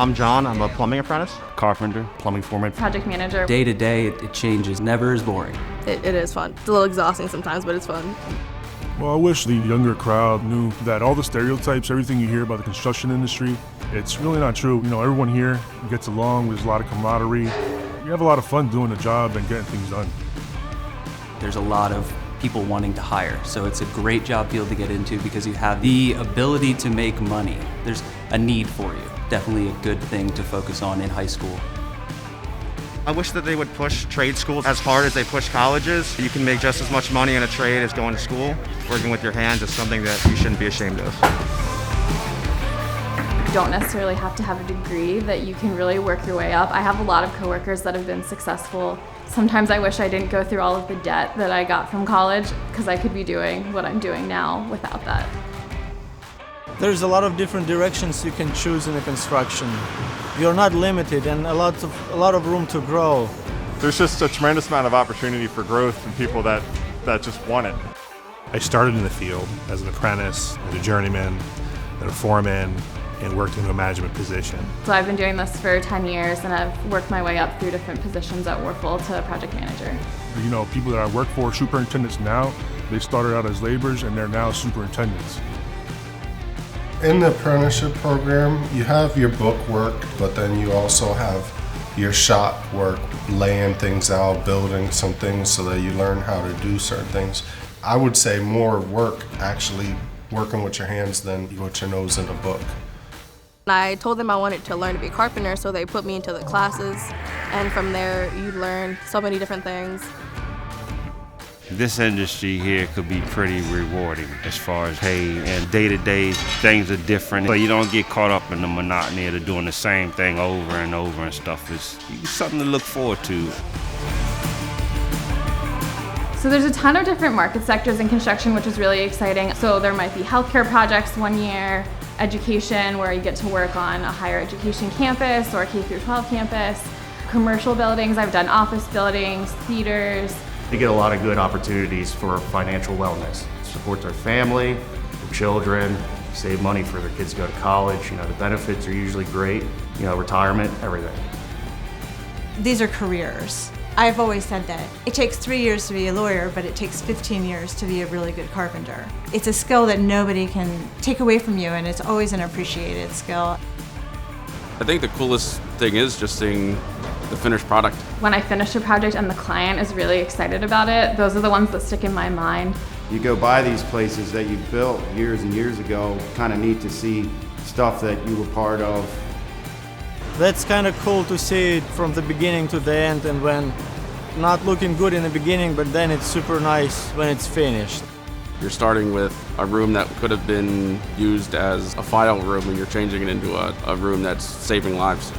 I'm John. I'm a plumbing apprentice. Carpenter, plumbing foreman. Project manager. Day to day, it changes. Never is boring. It is fun. It's a little exhausting sometimes, but it's fun. Well, I wish the younger crowd knew that all the stereotypes, everything you hear about the construction industry, it's really not true. You know, everyone here gets along. There's a lot of camaraderie. You have a lot of fun doing the job and getting things done. There's a lot of people wanting to hire, so it's a great job field to get into because you have the ability to make money. There's a need for you. Definitely a good thing to focus on in high school. I wish that they would push trade schools as hard as they push colleges. You can make just as much money in a trade as going to school. Working with your hands is something that you shouldn't be ashamed of. You don't necessarily have to have a degree, that you can really work your way up. I have a lot of coworkers that have been successful. Sometimes I wish I didn't go through all of the debt that I got from college because I could be doing what I'm doing now without that. There's a lot of different directions you can choose in the construction. You're not limited and a lot of room to grow. There's just a tremendous amount of opportunity for growth from people that just want it. I started in the field as an apprentice, as a journeyman, then a foreman, and worked into a management position. So I've been doing this for 10 years and I've worked my way up through different positions at Warfel to project manager. You know, people that I work for, superintendents now, they started out as laborers and they're now superintendents. In the apprenticeship program, you have your book work, but then you also have your shop work, laying things out, building some things so that you learn how to do certain things. I would say more work actually working with your hands than what your nose in a book. I told them I wanted to learn to be a carpenter, so they put me into the classes, and from there you learn so many different things. This industry here could be pretty rewarding as far as pay, and day-to-day things are different. So you don't get caught up in the monotony of doing the same thing over and over and stuff. It's something to look forward to. So there's a ton of different market sectors in construction, which is really exciting. So there might be healthcare projects one year, education where you get to work on a higher education campus or K through 12 campus, commercial buildings, I've done office buildings, theaters. They get a lot of good opportunities for financial wellness. Support their family, their children, save money for their kids to go to college. You know, the benefits are usually great. You know, retirement, everything. These are careers. I've always said that. It takes 3 years to be a lawyer, but it takes 15 years to be a really good carpenter. It's a skill that nobody can take away from you, and it's always an appreciated skill. I think the coolest thing is just seeing the finished product. When I finish a project and the client is really excited about it, those are the ones that stick in my mind. You go by these places that you built years and years ago, kind of neat to see stuff that you were part of. That's kind of cool to see it from the beginning to the end, and when not looking good in the beginning, but then it's super nice when it's finished. You're starting with a room that could have been used as a file room, and you're changing it into a room that's saving lives.